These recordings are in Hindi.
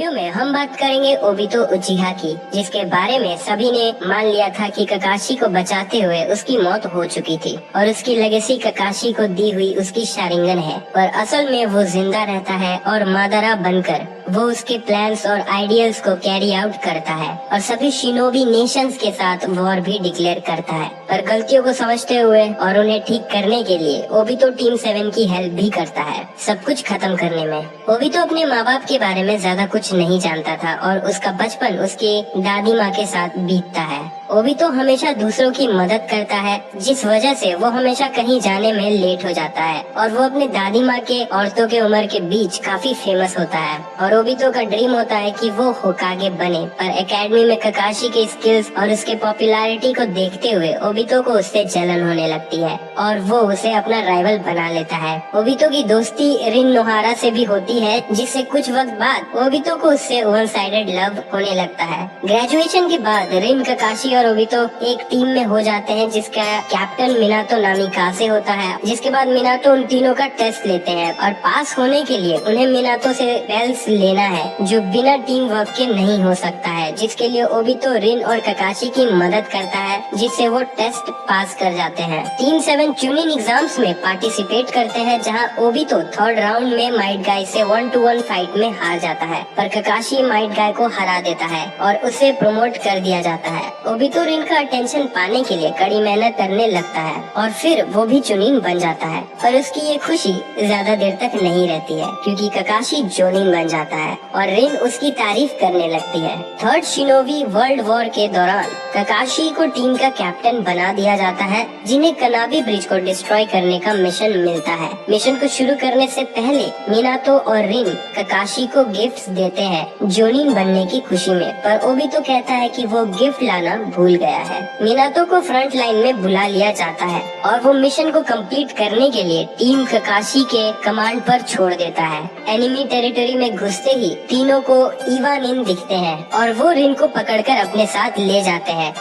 वीडियो में हम बात करेंगे ओबितो उचिहा की, जिसके बारे में सभी ने मान लिया था कि ककाशी को बचाते हुए उसकी मौत हो चुकी थी और उसकी लेगेसी ककाशी को दी हुई उसकी शारिंगन है, पर असल में वो जिंदा रहता है और मादारा बनकर वो उसके प्लान्स और आइडियल्स को कैरी आउट करता है और सभी शिनोबी नेशंस के साथ वॉर भी डिक्लेयर करता है। पर गलतियों को समझते हुए और उन्हें ठीक करने के लिए ओबितो टीम 7 की हेल्प भी करता है सब कुछ खत्म करने में। ओबितो अपने माँ बाप के बारे में ज्यादा कुछ नहीं जानता था और उसका बचपन उसकी दादी माँ के साथ बीतता है। ओबितो हमेशा दूसरों की मदद करता है, जिस वजह से वो हमेशा कहीं जाने में लेट हो जाता है और वो अपने दादी माँ के औरतों के उम्र के बीच काफी फेमस होता है। और ओबितो का ड्रीम होता है कि वो होकागे बने, पर एकेडमी में ककाशी के स्किल्स और उसके पॉपुलैरिटी को देखते हुए ओबितो को उससे जलन होने लगती है और वो उसे अपना राइवल बना लेता है। ओबितो की दोस्ती रिन नोहारा से भी होती है, जिससे कुछ वक्त बाद ओबितो को उससे वन साइडेड लव होने लगता है। ग्रेजुएशन के बाद रिन, ककाशी और ओबितो एक टीम में हो जाते हैं, जिसका कैप्टन मिनातो नामिकासे होता है। जिसके बाद मिनातो उन तीनों का टेस्ट लेते हैं और पास होने के लिए उन्हें मिनातो से बेल्स लेना है, जो बिना टीम वर्क के नहीं हो सकता है, जिसके लिए ओबितो रिन और ककाशी की मदद करता है, जिससे वो टेस्ट पास कर जाते हैं। टीम 7 ट्यूनिंग एग्जाम्स में पार्टिसिपेट करते हैं, जहां ओबितो थर्ड राउंड में माइट गाय से 1-to-1 फाइट में हार जाता है, पर ककाशी माइट गाय को हरा देता है और उसे प्रमोट कर दिया जाता है। ओबितो रिन का अटेंशन पाने के लिए कड़ी मेहनत करने लगता है और फिर वो भी चुनिन बन जाता है, पर उसकी ये खुशी ज्यादा देर तक नहीं रहती है, क्योंकि ककाशी जोनिन बन जाता है और रिन उसकी तारीफ करने लगती है। थर्ड शिनोबी वर्ल्ड वॉर के दौरान ककाशी को टीम का कैप्टन बना दिया जाता है, जिन्हें कनाबी ब्रिज को डिस्ट्रॉय करने का मिशन मिलता है। मिशन को शुरू करने से पहले मिनातो और रिन ककाशी को गिफ्ट्स देते हैं जोनिन बनने की खुशी में, पर ओबितो कहता है कि वो गिफ्ट लाना भूल गया है। मिनातो को फ्रंट लाइन में बुला लिया जाता है और वो मिशन को कंप्लीट करने के लिए टीम ककाशी के कमांड पर छोड़ देता है। एनिमी टेरिटरी में घुसते ही तीनों को इवानिन दिखते हैं और वो रिन को पकड़कर अपने साथ ले जाते हैं।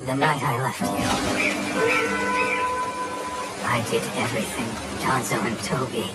The night I left you, I did everything Tanzo and Toby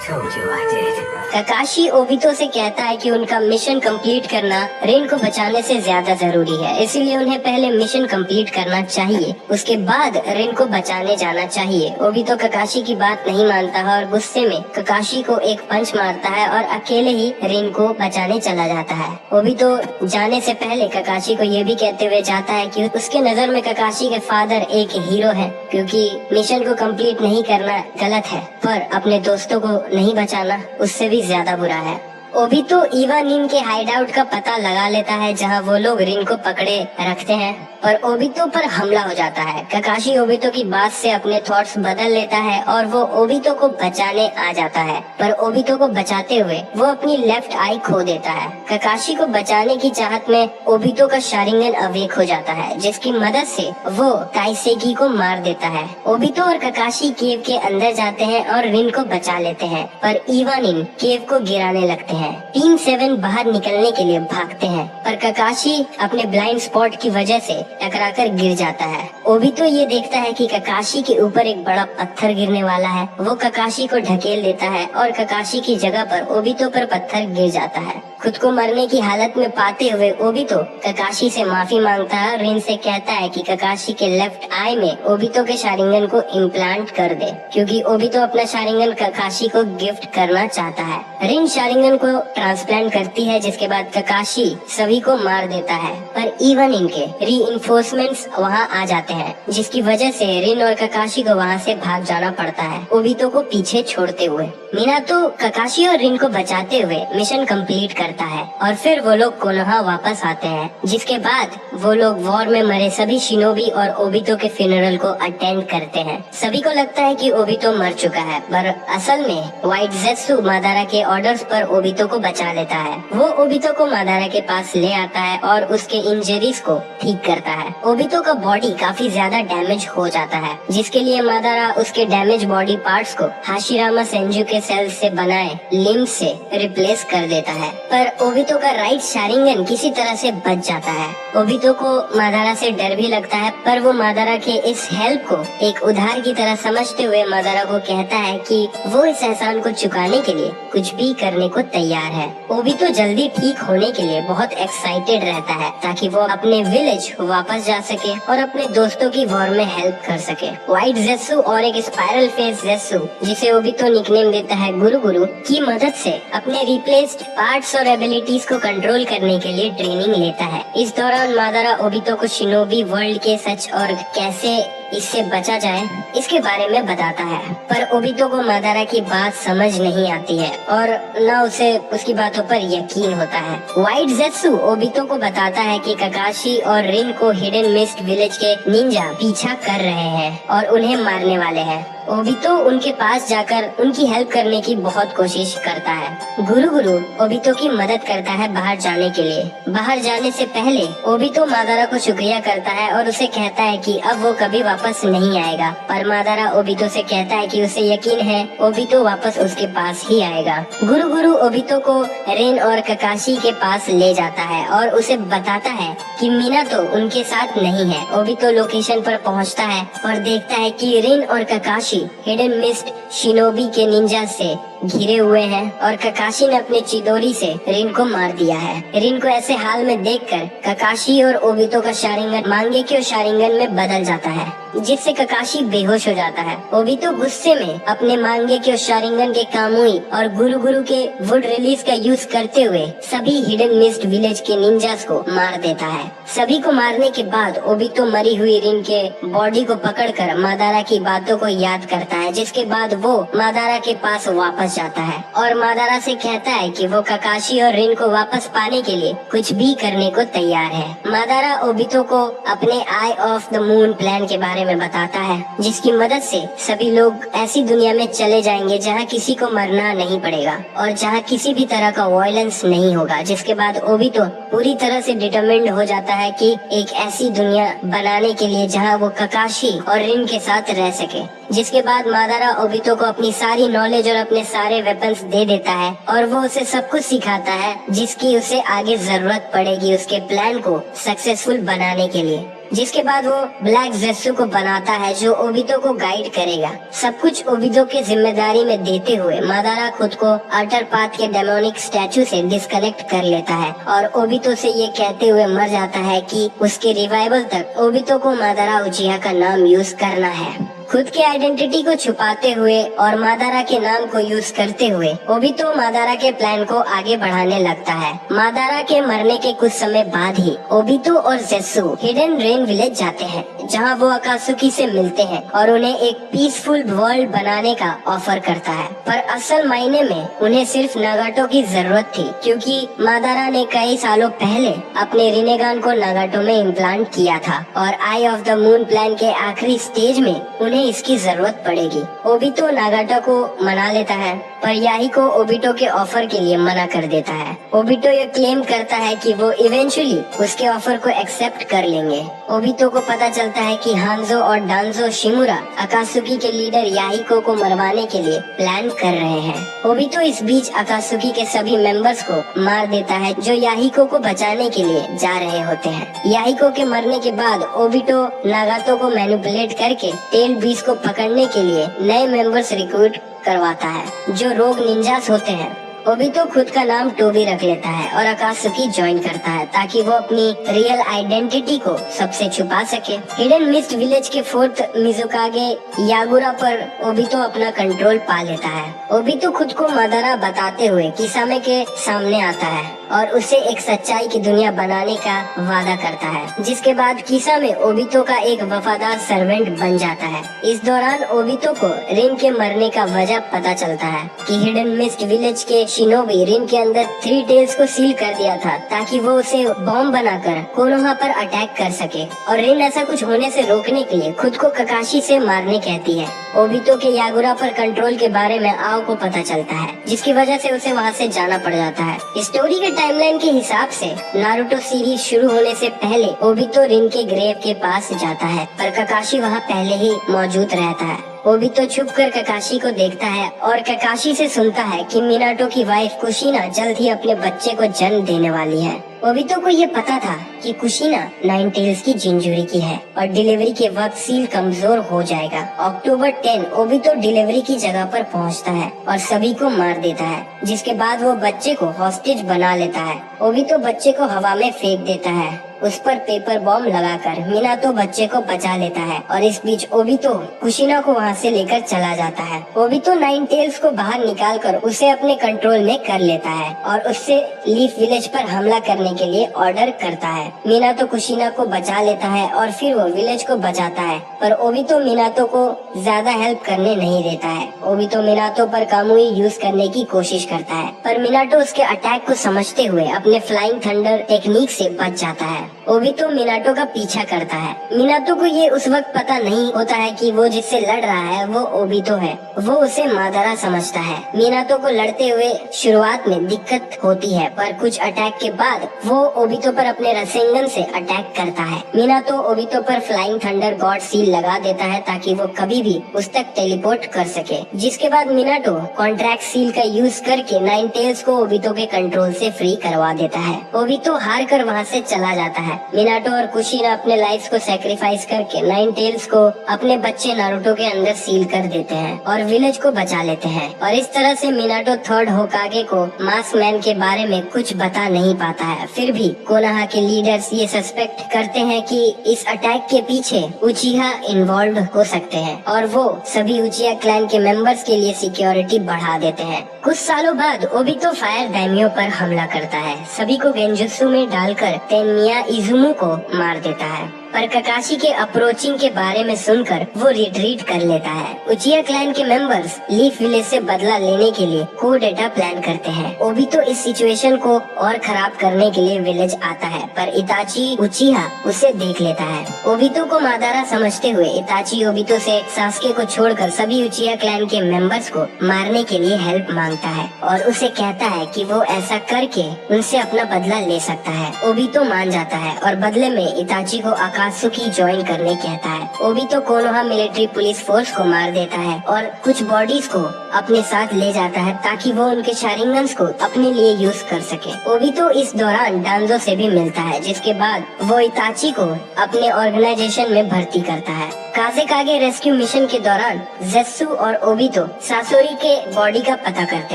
told you I did. ककाशी Obito से कहता है कि उनका मिशन कंप्लीट करना रिन को बचाने से ज्यादा जरूरी है, इसीलिए उन्हें पहले मिशन कंप्लीट करना चाहिए, उसके बाद रिन को बचाने जाना चाहिए। ओबितो ककाशी की बात नहीं मानता है और गुस्से में ककाशी को एक पंच मारता है और अकेले ही रिन को बचाने चला जाता है। ओबितो जाने से पहले ककाशी को ये भी कहते हुए जाता है कि उसके नजर में ककाशी के फादर एक हीरो है, क्योंकि मिशन को कंप्लीट नहीं करना गलत है, पर अपने दोस्तों को नहीं बचाना उससे भी ज्यादा बुरा है। ओबितो इवानिन के हाइडआउट का पता लगा लेता है, जहां वो लोग रिन को पकड़े रखते हैं, पर ओबितो पर हमला हो जाता है। ककाशी ओबितो की बात से अपने थॉट्स बदल लेता है और वो ओबितो को बचाने आ जाता है, पर ओबितो को बचाते हुए वो अपनी लेफ्ट आई खो देता है। ककाशी को बचाने की चाहत में ओबितो का शारिंगन अवेक हो जाता है, जिसकी मदद से वो काइसेकी को मार देता है। ओबितो और ककाशी केव के अंदर जाते हैं और रिन को बचा लेते हैं, पर इवानिन केव को गिराने लगते हैं। टीम 7 बाहर निकलने के लिए भागते हैं, पर ककाशी अपने ब्लाइंड स्पॉट की वजह से टकराकर गिर जाता है। ओबितो ये देखता है कि ककाशी के ऊपर एक बड़ा पत्थर गिरने वाला है, वो ककाशी को ढकेल देता है और ककाशी की जगह पर ओबितो पर पत्थर गिर जाता है। खुद को मरने की हालत में पाते हुए ओबितो ककाशी से माफी मांगता है और रिन से कहता है कि ककाशी के लेफ्ट आई में ओबितो के शारिंगन को इम्प्लांट कर दे, क्योंकि ओबितो अपना शारिंगन ककाशी को गिफ्ट करना चाहता है। रिन शारिंगन को ट्रांसप्लांट करती है, जिसके बाद ककाशी सभी को मार देता है, पर इवन इनके रीइंफोर्समेंट्स वहां आ जाते हैं, जिसकी वजह से रिन और ककाशी को वहां से भाग जाना पड़ता है, ओबितो को पीछे छोड़ते हुए। मिनातो ककाशी और रिन को बचाते हुए मिशन कंप्लीट करता है और फिर वो लोग कोनोहा वापस आते हैं, जिसके बाद वो लोग वॉर में मरे सभी शिनोबी और ओबितो के फ्यूनरल को अटेंड करते हैं। सभी को लगता है कि ओबितो मर चुका है, पर असल में व्हाइट ज़ेत्सु मादारा के ऑर्डर्स पर ओबितो को बचा लेता है। वो ओबितो को मादारा के पास ले आता है और उसके इंजरीज को ठीक करता है। ओबितो का बॉडी काफी ज्यादा डैमेज हो जाता है, जिसके लिए मादारा उसके डैमेज बॉडी पार्ट्स को हाशिरामा सेंजू के सेल्स से बनाए लिम्ब से रिप्लेस कर देता है, पर ओबितो का राइट शारिंगन किसी तरह से बच जाता है। ओबितो ओबितो को मादारा से डर भी लगता है, पर वो मादारा के इस हेल्प को एक उधार की तरह समझते हुए मादारा को कहता है कि वो इस एहसान को चुकाने के लिए कुछ भी करने को तैयार है। ओबितो जल्दी ठीक होने के लिए बहुत एक्साइटेड रहता है ताकि वो अपने विलेज वापस जा सके और अपने दोस्तों की वॉर में हेल्प कर सके। व्हाइट ज़ेत्सु और एक स्पाइरल फेस ज़ेत्सु, जिसे ओबितो निकनेम देता है गुरु गुरु, की मदद से अपने रिप्लेस्ड पार्ट्स और एबिलिटीज को कंट्रोल करने के लिए ट्रेनिंग लेता है। इस दौरान मादारा ओबितो को शिनोबी वर्ल्ड के सच और कैसे इससे बचा जाए इसके बारे में बताता है, पर ओबितो को मादारा की बात समझ नहीं आती है और न उसे उसकी बातों पर यकीन होता है। व्हाइट ज़ेत्सु ओबितो को बताता है कि ककाशी और रिन को हिडन मिस्ट विलेज के निंजा पीछा कर रहे हैं और उन्हें मारने वाले हैं। ओबितो उनके पास जाकर उनकी हेल्प करने की बहुत कोशिश करता है। गुरु गुरु ओबितो की मदद करता है बाहर जाने के लिए। बाहर जाने से पहले ओबितो मादारा को शुक्रिया करता है और उसे कहता है कि अब वो कभी वापस नहीं आएगा, पर मादारा ओबितो से कहता है कि उसे यकीन है ओबितो वापस उसके पास ही आएगा। गुरु गुरु ओबितो को रेन और ककाशी के पास ले जाता है और उसे बताता है कि मिनातो उनके साथ नहीं है। ओबितो लोकेशन पर पहुंचता है और देखता है कि रेन और ककाशी हिडन मिस्ट शिनोबी के निंजा से घिरे हुए हैं और ककाशी ने अपने चिदोरी से रिन को मार दिया है। रिन को ऐसे हाल में देखकर ककाशी और ओबितो का शारिंगन मांगेक्यो शारिंगन में बदल जाता है, जिससे ककाशी बेहोश हो जाता है। ओबितो गुस्से में अपने मांगेक्यो शारिंगन के कामुई और गुरु गुरु के वुड रिलीज का यूज करते हुए सभी हिडन मिस्ट विलेज के निंजास को मार देता है। सभी को मारने के बाद ओबितो मरी हुई रिन के बॉडी को पकड़कर मादारा की बातों को याद करता है, जिसके बाद वो मादारा के पास वापस जाता है और मादारा से कहता है कि वो ककाशी और रिन को वापस पाने के लिए कुछ भी करने को तैयार है। मादारा ओबितो को अपने आई ऑफ द मून प्लान के बारे में बताता है, जिसकी मदद से सभी लोग ऐसी दुनिया में चले जाएंगे जहां किसी को मरना नहीं पड़ेगा और जहां किसी भी तरह का वायलेंस नहीं होगा। जिसके बाद ओबितो पूरी तरह से डिटरमिन्ड हो जाता है कि एक ऐसी दुनिया बनाने के लिए जहां वो ककाशी और रिन के साथ रह सके। जिसके बाद मादारा ओबितो को अपनी सारी नॉलेज और अपने सारे वेपन्स दे देता है और वो उसे सब कुछ सिखाता है जिसकी उसे आगे जरूरत पड़ेगी उसके प्लान को सक्सेसफुल बनाने के लिए। जिसके बाद वो ब्लैक ज़ेत्सु को बनाता है जो ओबितो को गाइड करेगा। सब कुछ ओबितो के जिम्मेदारी में देते हुए मादारा खुद को अल्टर पाथ के डेमोनिक स्टैचू से डिस्कनेक्ट कर लेता है और ओबितो से ये कहते हुए मर जाता है कि उसके रिवाइवल तक ओबितो को मादारा उचिहा का नाम यूज करना है। खुद के आइडेंटिटी को छुपाते हुए और मादारा के नाम को यूज करते हुए ओबितो मादारा के प्लान को आगे बढ़ाने लगता है। मादारा के मरने के कुछ समय बाद ही ओबितो और ज़ेत्सु हिडन रेन विलेज जाते हैं, जहां वो अकात्सुकी से मिलते हैं और उन्हें एक पीसफुल वर्ल्ड बनाने का ऑफर करता है। पर असल मायने में उन्हें सिर्फ नागाटो की जरूरत थी, क्योंकि मादारा ने कई सालों पहले अपने रिनेगान को नागाटो में इम्प्लांट किया था और आई ऑफ द मून प्लान के आखिरी स्टेज में उन्हें इसकी जरूरत पड़ेगी। ओबितो नागाटो को मना लेता है, पर याहिको ओबितो के ऑफर के लिए मना कर देता है। ओबितो ये क्लेम करता है कि वो इवेंचुअली उसके ऑफर को एक्सेप्ट कर लेंगे। ओबितो को पता चलता है कि हांजो और डांजो शिमुरा अकात्सुकी के लीडर याहिको को मरवाने के लिए प्लान कर रहे हैं। ओबितो इस बीच अकात्सुकी के सभी मेंबर्स को मार देता है जो याहिको को बचाने के लिए जा रहे होते हैं। याहिको के मरने के बाद ओबितो नागाटो को मैनिपुलेट करके टेल बीस्ट को पकड़ने के लिए नए मेंबर्स रिक्रूट करवाता है जो रोग निंजास होते हैं। ओबितो खुद का नाम टोबी रख लेता है और अकात्सुकी ज्वाइन करता है ताकि वो अपनी रियल आइडेंटिटी को सबसे छुपा सके। हिडन मिस्ट विलेज के फोर्थ मिजुकागे यागुरा पर ओबितो अपना कंट्रोल पा लेता है। ओबितो खुद को मादारा बताते हुए किसामे के सामने आता है और उसे एक सच्चाई की दुनिया बनाने का वादा करता है, जिसके बाद किसामे ओबितो का एक वफादार सर्वेंट बन जाता है। इस दौरान ओबितो को रिन के मरने का वजह पता चलता है कि हिडन मिस्ट विलेज के शिनोबी रिन के अंदर 3 टेल्स को सील कर दिया था ताकि वो उसे बॉम्ब बनाकर कोनोहा पर अटैक कर सके, और रिन ऐसा कुछ होने से रोकने के लिए खुद को ककाशी से मारने कहती है। ओबितो के यागुरा पर कंट्रोल के बारे में आओ को पता चलता है, जिसकी वजह से उसे वहाँ से जाना पड़ जाता है। स्टोरी के टाइमलाइन के हिसाब से नारुतो सीरीज शुरू होने से पहले ओबितो रिन के ग्रेव के पास जाता है, पर ककाशी वहाँ पहले ही मौजूद रहता है। ओबितो छुपकर ककाशी को देखता है और ककाशी से सुनता है कि मिनाटो की वाइफ कुशिना जल्द ही अपने बच्चे को जन्म देने वाली है। ओबितो को ये पता था कि कुशिना नाइन टेल्स की जिंजूरी की है और डिलीवरी के वक्त सील कमजोर हो जाएगा। अक्टूबर 10 ओबितो डिलीवरी की जगह पर पहुंचता है और सभी को मार देता है, जिसके बाद वो बच्चे को हॉस्टेज बना लेता है। ओबितो बच्चे को हवा में फेंक देता है। उस पर पेपर बॉम्ब लगाकर मिनातो बच्चे को बचा लेता है और इस बीच ओबितो कुशिना को वहाँ से लेकर चला जाता है। ओबितो नाइन टेल्स को बाहर निकालकर उसे अपने कंट्रोल में कर लेता है और उससे लीफ विलेज पर हमला करने के लिए ऑर्डर करता है। मिनातो कुशिना को बचा लेता है और फिर वो विलेज को बचाता है, पर ओबितो मिनातो को ज्यादा हेल्प करने नहीं देता है। ओबितो मिनातो पर कामुई यूज करने की कोशिश करता है, पर मिनातो उसके अटैक को समझते हुए अपने फ्लाइंग थंडर टेक्निक से बच जाता है। ओबितो मिनातो का पीछा करता है। मिनातो को ये उस वक्त पता नहीं होता है कि वो जिससे लड़ रहा है वो ओबितो है। वो उसे मादारा समझता है। मिनातो को लड़ते हुए शुरुआत में दिक्कत होती है, पर कुछ अटैक के बाद वो ओबितो पर अपने रसेंगन से अटैक करता है। मिनातो ओबितो पर फ्लाइंग थंडर गॉड सील लगा देता है ताकि वो कभी भी उस तक टेलीपोर्ट कर सके, जिसके बाद मिनातो कॉन्ट्रैक्ट सील का यूज करके नाइन टेल्स को ओबितो के कंट्रोल से फ्री करवा देता है। ओबितो हार कर वहाँ से चला जाता है। मिनाटो और कुशिना अपने लाइफ को सैक्रिफाइस करके नाइन टेल्स को अपने बच्चे नारुतो के अंदर सील कर देते हैं और विलेज को बचा लेते हैं। और इस तरह से मिनाटो थर्ड होकागे को मास्क मैन के बारे में कुछ बता नहीं पाता है। फिर भी कोनोहा के लीडर्स ये सस्पेक्ट करते हैं कि इस अटैक के पीछे उचिहा इन्वॉल्व हो सकते हैं और वो सभी उचिहा क्लैन के मेंबर्स के लिए सिक्योरिटी बढ़ा देते हैं। कुछ सालों बाद ओबितो फायर दाइमियो पर हमला करता है, सभी को गेंजुत्सु में डालकर तेनमिया इजुमु को मार देता है, पर ककाशी के अप्रोचिंग के बारे में सुनकर वो रिट्रीट कर लेता है। उचिहा क्लैन के मेंबर्स लीफ विलेज से बदला लेने के लिए कोडेटा प्लान करते हैं। ओबितो इस सिचुएशन को और खराब करने के लिए विलेज आता है, पर इताची उचिहा उसे देख लेता है। ओबितो को मादारा समझते हुए इताची ओबितो से सास्के को छोड़कर सभी उचिहा क्लैन के मेंबर्स को मारने के लिए हेल्प मांगता है और उसे कहता है कि वो ऐसा करके उनसे अपना बदला ले सकता है। ओबितो मान जाता है और बदले में इताची को अकात्सुकी ज्वाइन करने कहता है। Obito Konoha military police force को मार देता है और कुछ बॉडीज को अपने साथ ले जाता है ताकि वो उनके शारिंगन्स को अपने लिए यूज कर सके। ओबितो इस दौरान डांजो से भी मिलता है, जिसके बाद वो इताची को अपने ऑर्गेनाइजेशन में भर्ती करता है। काजेकागे रेस्क्यू मिशन के दौरान जेत्सु और ओबितो सासोरी के बॉडी का पता करते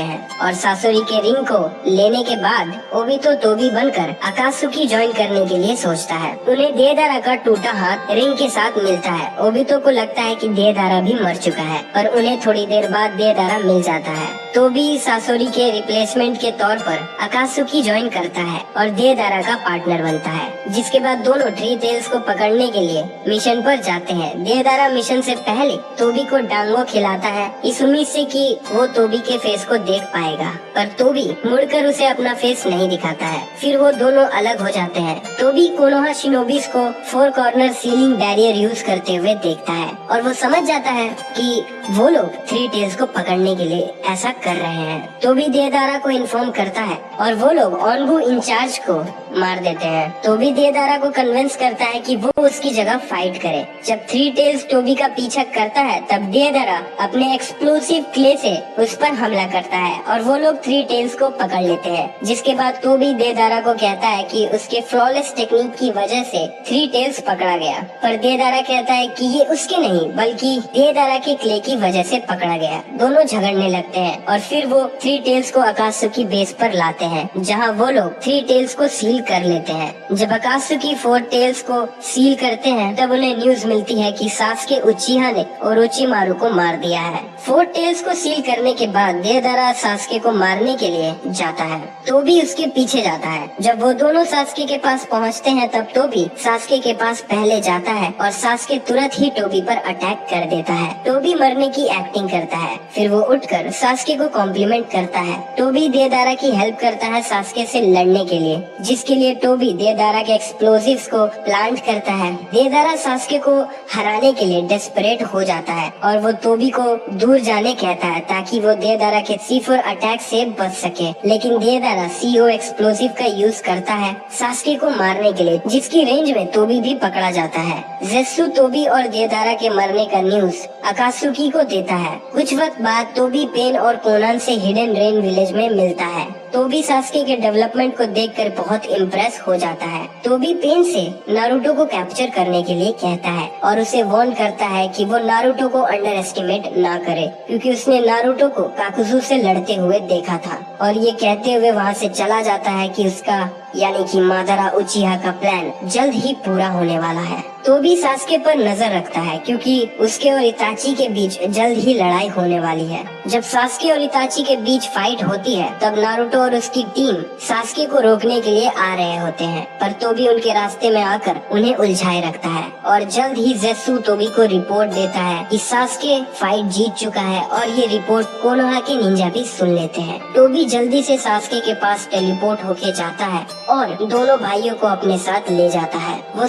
हैं और सासोरी के रिंग को लेने के बाद ओबितो तोबी बनकर अकात्सुकी ज्वाइन करने के लिए सोचता है। उन्हें देहदारा का टूटा हाथ रिंग के साथ मिलता है। ओबितो को लगता है कि देहदारा भी मर चुका है, पर उन्हें थोड़ी देर बाद देहदारा मिल जाता है। तोबी सासोरी के रिप्लेसमेंट के तौर पर अकात्सुकी ज्वाइन करता है और देहदारा का पार्टनर बनता है, जिसके बाद दोनों थ्री टेल्स को पकड़ने के लिए मिशन पर जाते हैं। देहदारा मिशन से पहले तोबी को डांगो खिलाता है इस उम्मीद से कि वो तोबी के फेस को देख पाएगा, पर तोबी मुड़कर उसे अपना फेस नहीं दिखाता है। फिर वो दोनों अलग हो जाते हैं। तोबी कोनोहा शिनोबिस को four corner ceiling barrier use करते हुए देखता है और वो समझ जाता है कि वो लोग थ्री टेल्स को पकड़ने के लिए ऐसा कर रहे हैं। तोबी देहदारा को इन्फॉर्म करता है और वो लोग ऑनगू इंचार्ज को मार देते हैं। तोबी देहदारा को कन्विंस करता है कि वो उसकी जगह फाइट करे। जब थ्री टेल्स टोबी का पीछा करता है तब देहदारा अपने एक्सप्लोसिव क्ले से उस पर हमला करता है और वो लोग थ्री टेल्स को पकड़ लेते हैं, जिसके बाद तोबी देहदारा को कहता है कि उसके फ्लॉलेस टेक्निक की वजह से थ्री टेल्स पकड़ा गया, पर देहदारा कहता है कि ये उसके नहीं बल्कि देहदारा के क्ले की वजह से पकड़ा गया। दोनों झगड़ने लगते हैं और फिर वो थ्री टेल्स को अकात्सुकी बेस पर लाते हैं, जहाँ वो लोग थ्री टेल्स को सील कर लेते हैं। जब अकात्सुकी फोर टेल्स को सील करते हैं तब उन्हें न्यूज मिलती है कि सास्के उचिहा ने ओरोचिमारू को मार दिया है। फोर टेल्स को सील करने के बाद देहदारा सास्के को मारने के लिए जाता है। तोबी उसके पीछे जाता है। जब वो दोनों सास्के के पास पहुंचते हैं तब तोबी सास्के के पास पहले जाता है और सास्के तुरंत ही टोबी पर अटैक कर देता है। टोबी मरने की एक्टिंग करता है, फिर वो उठकर सास्के को कॉम्प्लीमेंट करता है। टोबी देहदारा की हेल्प करता है सास्के से लड़ने के लिए, जिसके लिए टोबी देहदारा के एक्सप्लोजिव्स को प्लांट करता है। देहदारा सास्के को हराने के लिए डेस्परेट हो जाता है और वो तोबी को दूर जाने कहता है ताकि वो देहदारा के C4 अटैक से बच सके, लेकिन देहदारा CO एक्सप्लोसिव का यूज करता है सास्के को मारने के लिए, जिसकी रेंज में तोबी भी पकड़ा जाता है। जेत्सु तोबी और देहदारा के मरने का न्यूज अकात्सुकी को देता है। कुछ वक्त बाद तोबी पेन और कोनान से हिडन रेन विलेज में मिलता है। टोबी सास्के के डेवलपमेंट को देखकर बहुत इम्प्रेस हो जाता है। टोबी पेन से नारुतो को कैप्चर करने के लिए कहता है और उसे वार्न करता है कि वो नारुतो को अंडर एस्टिमेट ना करे, क्योंकि उसने नारुतो को काकुजू से लड़ते हुए देखा था। और ये कहते हुए वहाँ से चला जाता है कि उसका यानी कि मादारा उचिहा का प्लान जल्द ही पूरा होने वाला है। टोबी सास्के पर नजर रखता है क्योंकि उसके और इताची के बीच जल्द ही लड़ाई होने वाली है। जब सास्के और इताची के बीच फाइट होती है तब नारुतो और उसकी टीम सास्के को रोकने के लिए आ रहे होते हैं, पर टोबी उनके रास्ते में आकर उन्हें उलझाए रखता है और जल्द ही ज़ेत्सु टोबी को रिपोर्ट देता है कि सास्के फाइट जीत चुका है और ये रिपोर्ट कोनोहा के निंजा भी सुन लेते हैं। टोबी जल्दी से सास्के के पास टेलीपोर्ट होके जाता है और दोनों भाइयों को अपने साथ ले जाता है। वो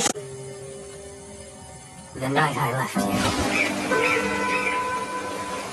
The night I left you,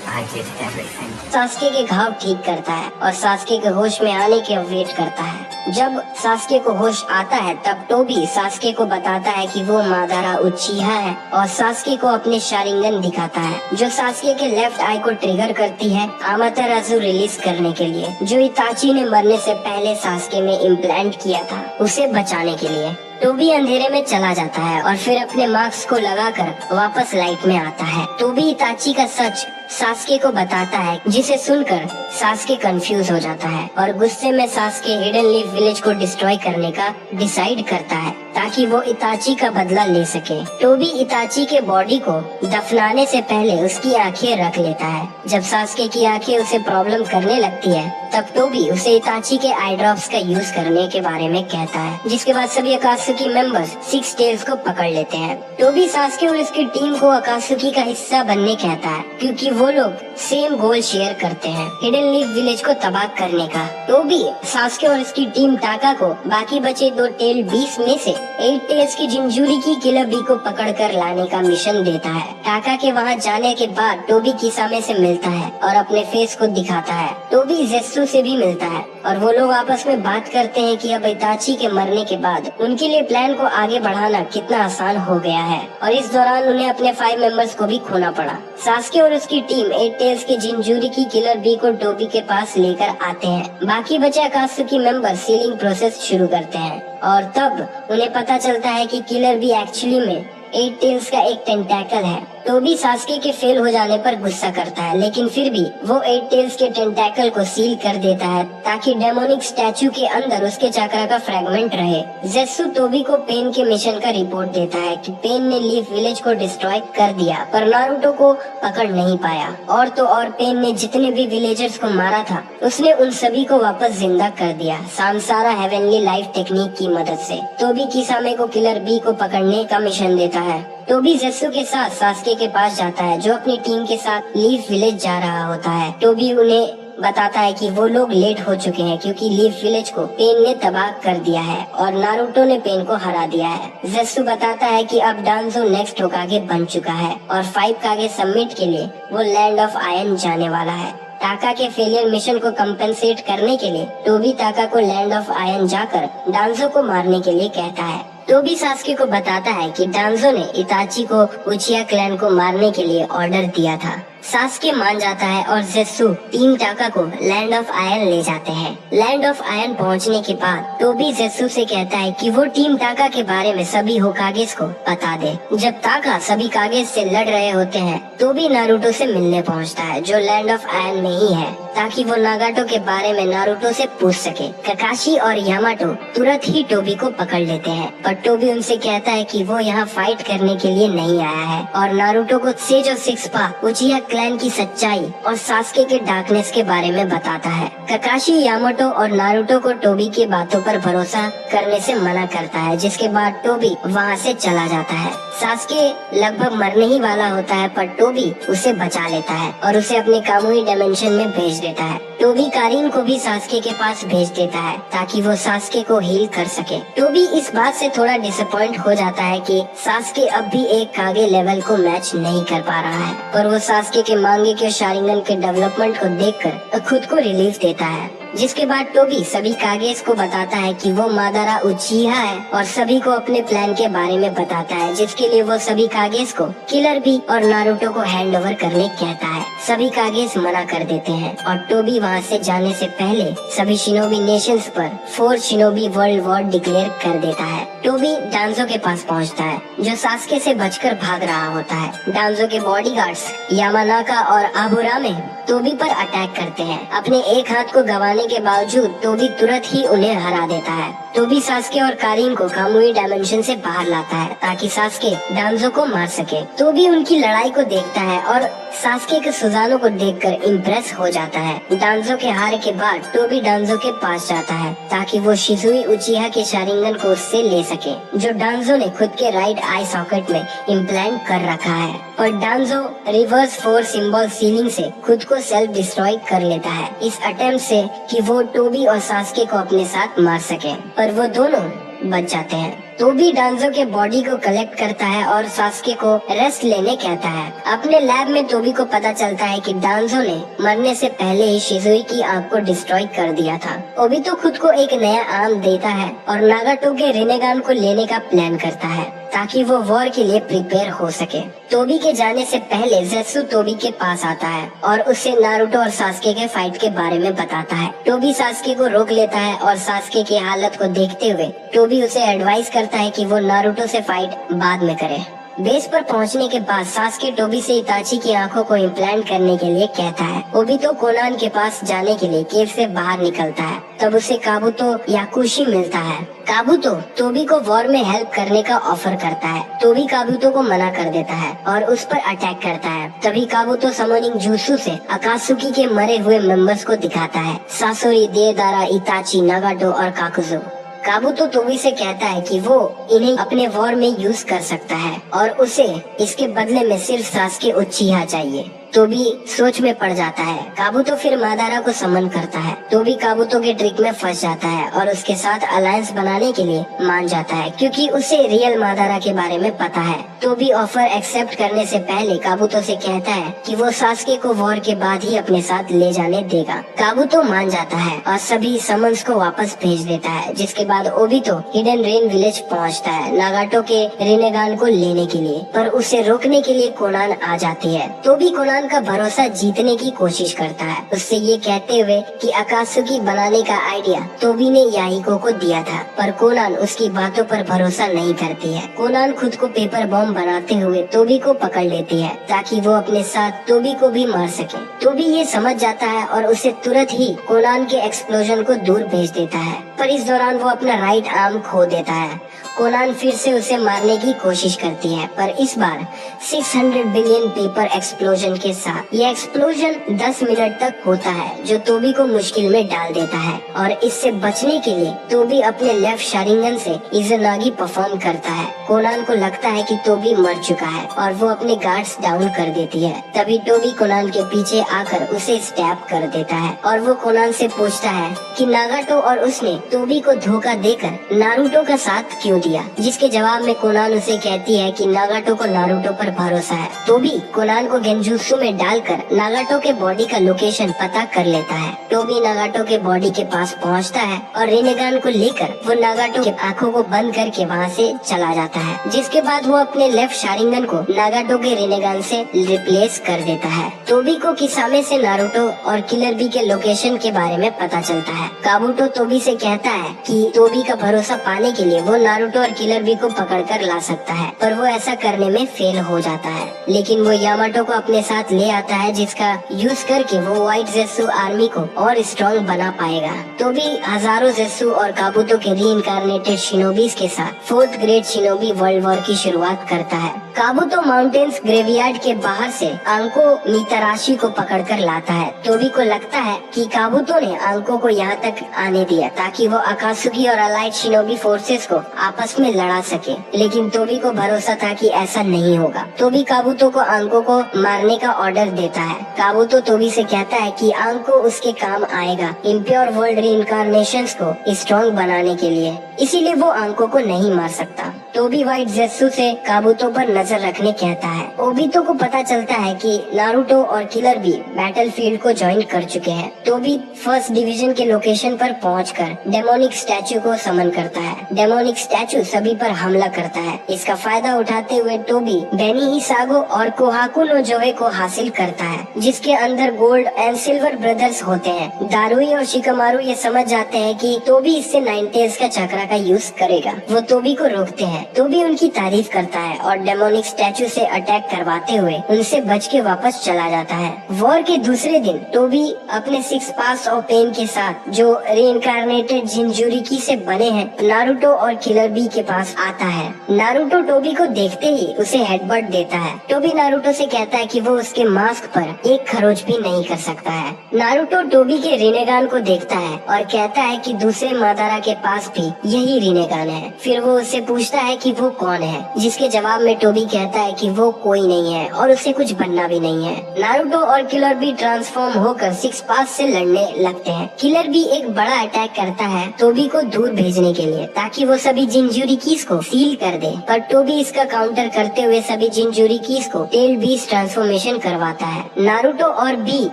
I did everything. Sasuke के घाव ठीक करता है और सास्के के होश में आने के वेट करता है। जब सास्के को होश आता है तब टोबी सास्के को बताता है कि वो मादारा उचिहा है और सास्के को अपने शारिंगन दिखाता है जो सास्के के लेफ्ट आई को ट्रिगर करती है आमातेराजु रिलीज करने के लिए, जो इताची ने मरने से पहले सास्के में इम्प्लांट किया था उसे बचाने के लिए। टोबी अंधेरे में चला जाता है और फिर अपने मार्क्स को लगाकर वापस लाइट में आता है। टोबी इताची का सच सास्के को बताता है, जिसे सुनकर सास्के कंफ्यूज हो जाता है और गुस्से में सास्के हिडन लीफ विलेज को डिस्ट्रॉय करने का डिसाइड करता है ताकि वो इताची का बदला ले सके। टोबी इताची के बॉडी को दफनाने से पहले उसकी आंखें रख लेता है। जब सास्के की आंखें उसे प्रॉब्लम करने लगती है तब टोबी उसे इताची के आई ड्रॉप्स का यूज करने के बारे में कहता है, जिसके बाद सभी अकात्सुकी मेंबर्स सिक्स टेल्स को पकड़ लेते हैं। टोबी सास्के और उसकी टीम को अकात्सुकी का हिस्सा बनने कहता है क्योंकि वो लोग सेम गोल शेयर करते हैं, हिडन लीफ विलेज को तबाह करने का। टोबी सास्के और उसकी टीम टाका को बाकी बचे 2 टेल बीस में से 8 टेल्स की जिंजूरी की किलर बी को पकड़कर लाने का मिशन देता है। टाका के वहाँ जाने के बाद टोबी किसामे से मिलता है और अपने फेस को दिखाता है। टोबी ज़ेत्सु से भी मिलता है और वो लोग आपस में बात करते हैं कि अब इताची के मरने के बाद उनके लिए प्लान को आगे बढ़ाना कितना आसान हो गया है और इस दौरान उन्हें अपने 5 मेंबर्स को भी खोना पड़ा। सास्के और उसकी टीम 8 टेल्स के जिंजूरी की किलर बी को टोबी के पास लेकर आते हैं। बाकी बचे अकात्सुकी मेंबर सीलिंग प्रोसेस शुरू करते हैं और तब उन्हें पता चलता है कि किलर बी एक्चुअली में 8 टेल्स का एक टेंटैकल है। टोबी सास्के के फेल हो जाने पर गुस्सा करता है, लेकिन फिर भी वो 8 टेल्स के टेंटैकल को सील कर देता है ताकि डेमोनिक स्टैचू के अंदर उसके चक्रा का फ्रैगमेंट रहे। ज़ेत्सु टोबी को पेन के मिशन का रिपोर्ट देता है कि पेन ने लीफ विलेज को डिस्ट्रॉय कर दिया पर नारुतो को पकड़ नहीं पाया। और तो और पेन ने जितने भी विलेजर्स को मारा था उसने उन सभी को वापस जिंदा कर दिया सांसारा हेवनली लाइफ टेक्निक की मदद से। टोबी किसामे को किलर बी को पकड़ने का मिशन देता है। टोबी ज़ेत्सु के साथ सास्के के पास जाता है जो अपनी टीम के साथ लीफ विलेज जा रहा होता है। टोबी उन्हें बताता है कि वो लोग लेट हो चुके हैं क्योंकि लीफ विलेज को पेन ने तबाह कर दिया है और नारुतो ने पेन को हरा दिया है। ज़ेत्सु बताता है कि अब डांजो नेक्स्ट होकागे बन चुका है और 5 कागे समिट के लिए वो लैंड ऑफ आयन जाने वाला है। टाका के फेलियर मिशन को कंपेंसेट करने के लिए टोबी टाका को लैंड ऑफ आयन जाकर डांजो को मारने के लिए कहता है। टोबी सास्के को बताता है कि डांजो ने इताची को उचिहा क्लैन को मारने के लिए ऑर्डर दिया था। सास्के मान जाता है और ज़ेत्सु टीम टाका को लैंड ऑफ आयन ले जाते हैं। लैंड ऑफ आयन पहुंचने के बाद टोबी ज़ेत्सु से कहता है कि वो टीम टाका के बारे में सभी होकागेस को बता दे। जब टाका सभी कागेस से लड़ रहे होते हैं टोबी नारुतो से मिलने पहुंचता है जो लैंड ऑफ आयन में ही है ताकि वो नागाटो के बारे में नारुतो से पूछ सके। ककाशी और यामाटो तुरंत ही टोबी को पकड़ लेते हैं पर टोबी उनसे कहता है कि वो यहाँ फाइट करने के लिए नहीं आया है और नारुतो को सेजो सिक्सपा उचिहा क्लैन की सच्चाई और सास्के के डार्कनेस के बारे में बताता है। ककाशी यामाटो और नारुतो को टोबी की बातों पर भरोसा करने से मना करता है, जिसके बाद टोबी वहाँ से चला जाता है। सास्के लगभग मरने ही वाला होता है पर टोबी उसे बचा लेता है और उसे अपने कामुई डायमेंशन में भेज देता है। टोबी कारीन को भी सास्के के पास भेज देता है ताकि वो सास्के को हील कर सके। टोबी इस बात से थोड़ा डिसअपॉइंट हो जाता है कि सास्के अब भी एक कागे लेवल को मैच नहीं कर पा रहा है, पर वो सास्के के मांगे के शारिंगन के डेवलपमेंट को देखकर खुद को रिलीफ देता है। जिसके बाद टोबी सभी कागेस को बताता है कि वो मादारा उचिहा है और सभी को अपने प्लान के बारे में बताता है, जिसके लिए वो सभी कागेस को किलर बी और नारुतो को हैंड ओवर करने कहता है। सभी कागेस मना कर देते हैं और टोबी वहाँ से जाने से पहले सभी शिनोबी नेशंस पर 4 शिनोबी वर्ल्ड वॉर डिक्लेयर कर देता है। टोबी डांजो के पास पहुँचता है जो सास्के से बचकर भाग रहा होता है। डांजो के बॉडीगार्ड्स यामानाका और आबुरामे टोबी पर अटैक करते हैं। अपने एक हाथ को गंवाने के बावजूद टोबी तुरंत ही उन्हें हरा देता है। टोबी सास्के और कारीन को कामुई डायमेंशन से बाहर लाता है ताकि सास्के डांजो को मार सके। टोबी उनकी लड़ाई को देखता है और सास्के के सुजानो को देखकर इम्प्रेस हो जाता है। डांजो के हार के बाद टोबी डांजो के पास जाता है ताकि वो शिजुई उचिहा के शारिंगन को उससे ले सके, जो डांजो ने खुद के राइट आई सॉकेट में इम्प्लांट कर रखा है। पर डांजो रिवर्स 4 सिंबल सीलिंग से खुद को सेल्फ डिस्ट्रॉय कर लेता है इस अटेम्प्ट से कि वो टोबी और सास्के को अपने साथ मार सके, पर वो दोनों बच जाते हैं। टोबी डांजो के बॉडी को कलेक्ट करता है और सास्के को रेस्ट लेने कहता है। अपने लैब में टोबी को पता चलता है कि डांजो ने मरने से पहले ही शिजुई की आंख को डिस्ट्रॉय कर दिया था। ओबितो खुद को एक नया आर्म देता है और नागाटो के रिनेगान को लेने का प्लान करता है ताकि वो वॉर के लिए प्रिपेयर हो सके। टोबी के जाने से पहले जेत्सु टोबी के पास आता है और उससे नारुतो और सास्के के फाइट के बारे में बताता है। टोबी सास्के को रोक लेता है और सास्के की हालत को देखते हुए टोबी उसे एडवाइस करता है कि वो नारुतो से फाइट बाद में करे। बेस पर पहुंचने के बाद सास्के टोबी से इताची की आंखों को इम्प्लांट करने के लिए कहता है। ओबितो कोनान के पास जाने के लिए केव से बाहर निकलता है, तब उसे काबुतो याकुशी मिलता है। काबुतो टोबी को वॉर में हेल्प करने का ऑफर करता है। टोबी काबुतो को मना कर देता है और उस पर अटैक करता है। तभी काबुतो समोनिंग जुत्सु से अकात्सुकी के मरे हुए मेंबर्स को दिखाता है, सासोरी, देदारा, इताची, नागाटो और काकुजो। काबुतो टोबी से कहता है कि वो इन्हें अपने वॉर में यूज कर सकता है और उसे इसके बदले में सिर्फ सास्के उचिहा चाहिए। टोबी सोच में पड़ जाता है। काबुतो फिर मादारा को समन करता है। टोबी काबुतो के ट्रिक में फंस जाता है और उसके साथ अलायंस बनाने के लिए मान जाता है क्योंकि उसे रियल मादारा के बारे में पता है। टोबी ऑफर एक्सेप्ट करने से पहले काबुतो से कहता है कि वो सास्के को वॉर के बाद ही अपने साथ ले जाने देगा। काबुतो मान जाता है और सभी समन्स को वापस भेज देता है, जिसके बाद ओबितो हिडन रेन विलेज पहुंचता है नागाटो के रिनेगान को लेने के लिए, पर उसे रोकने के लिए कोनान आ जाती है। टोबी कोनान का भरोसा जीतने की कोशिश करता है, उससे ये कहते हुए कि अकात्सुकी बनाने का आइडिया टोबी ने याहिको को दिया था, पर कोनान उसकी बातों पर भरोसा नहीं करती है। कोनान खुद को पेपर बॉम्ब बनाते हुए टोबी को पकड़ लेती है ताकि वो अपने साथ टोबी को भी मार सके। टोबी ये समझ जाता है और उसे तुरंत ही कोनान के एक्सप्लोजन को दूर भेज देता है, पर इस दौरान वो अपना राइट आर्म खो देता है। कोनान फिर से उसे मारने की कोशिश करती है, पर इस बार 600 बिलियन पेपर एक्सप्लोजन के साथ। यह एक्सप्लोजन 10 मिनट तक होता है, जो टोबी को मुश्किल में डाल देता है और इससे बचने के लिए टोबी अपने लेफ्ट शारिंगन से इज़नागी परफॉर्म करता है। कोनान को लगता है कि टोबी मर चुका है और वो अपने गार्ड्स डाउन कर देती है। तभी टोबी कोनान के पीछे आकर उसे स्टैब कर देता है और वो कोनान से पूछता है कि नागाटो और उसने टोबी को धोखा देकर नारुतो का साथ क्यों दिया, जिसके जवाब में कोनान उसे कहती है कि नागाटो को नारुतो पर भरोसा है। टोबी कोनान को गेंजुत्सु में डालकर नागाटो के बॉडी का लोकेशन पता कर लेता है। टोबी नागाटो के बॉडी के पास पहुंचता है और रिनेगान को लेकर वो नागाटो की आंखों को बंद करके वहां से चला जाता है, जिसके बाद वो अपने लेफ्ट शारिंगन को नागाटो के रिनेगान से रिप्लेस कर देता है। टोबी को किसामे से नारुतो और किलर बी के लोकेशन के बारे में पता चलता है। काबुतो टोबी से कहता है कि टोबी का भरोसा पाने के लिए वो नारुतो और किलर बी को पकड़कर ला सकता है, पर वो ऐसा करने में फेल हो जाता है। लेकिन वो यामाटो को अपने साथ ले आता है, जिसका यूज करके वो व्हाइट जेत्सु आर्मी को और स्ट्रॉन्ग बना पाएगा। टोबी हजारों जेत्सु और काबुतो के रीइंकार्नेटेड शिनोबीज के साथ 4th great shinobi world war की शुरुआत करता है। काबुतो माउंटेन्स ग्रेवयार्ड के बाहर से आंको नीतराशी को पकड़कर लाता है। टोबी को लगता है कि काबुतो ने आंको को यहाँ तक आने दिया ताकि वो अकात्सुकी और अलाइड शिनोबी फोर्सेस को आपस में लड़ा सके, लेकिन टोबी को भरोसा था कि ऐसा नहीं होगा। टोबी काबुतो को आंको को मारने का ऑर्डर देता है। काबुतो टोबी से कहता है कि आंको उसके काम आएगा इम्प्योर वर्ल्ड रीइंकार्नेशंस को स्ट्रॉन्ग बनाने के लिए, इसीलिए वो आंको को नहीं मार सकता। टोबी व्हाइट ज़ेत्सु से काबूतो पर नजर रखने कहता है। ओबितो को पता चलता है कि नारुतो और किलर भी बैटलफील्ड को ज्वाइन कर चुके हैं। टोबी फर्स्ट डिवीजन के लोकेशन पर पहुंचकर डेमोनिक स्टैचू को समन करता है। डेमोनिक स्टैचू सभी पर हमला करता है। इसका फायदा उठाते हुए टोबी बेनी हिसागो और कोहाकु नो जोए को हासिल करता है, जिसके अंदर गोल्ड एंड सिल्वर ब्रदर्स होते हैं। दारुई और शिकामारू ये समझ जाते हैं कि टोबी इससे नाइन टेल्स का चक्रा का यूज करेगा। वो टोबी को रोकते हैं। टोबी उनकी तारीफ करता है और डेमोनिक स्टैचू से अटैक करवाते हुए उनसे बच के वापस चला जाता है। वॉर के दूसरे दिन टोबी अपने 6 पास ऑफ पेन के साथ, जो रीइंकार्नेटेड जिंजुरिकी से बने हैं, नारुतो और किलर बी के पास आता है। नारुतो टोबी को देखते ही उसे हेडबट देता है। टोबी नारुतो से कहता है कि वो उसके मास्क पर एक खरोच भी नहीं कर सकता है। नारुतो टोबी के रिनेगान को देखता है और कहता है कि दूसरे मादारा के पास भी यही रिनेगान है। फिर वो उससे पूछता है कि वो कौन है, जिसके जवाब में टोबी कहता है कि वो कोई नहीं है और उसे कुछ बनना भी नहीं है। नारुतो और किलर बी ट्रांसफॉर्म होकर 6 पास से लड़ने लगते हैं। किलर बी एक बड़ा अटैक करता है टोबी को दूर भेजने के लिए, ताकि वो सभी जिंजुरिकीज को सील कर दे, पर टोबी इसका काउंटर करते हुए सभी जिंजुरिकीज को टेल बीस ट्रांसफॉर्मेशन करवाता है। नारुतो और बी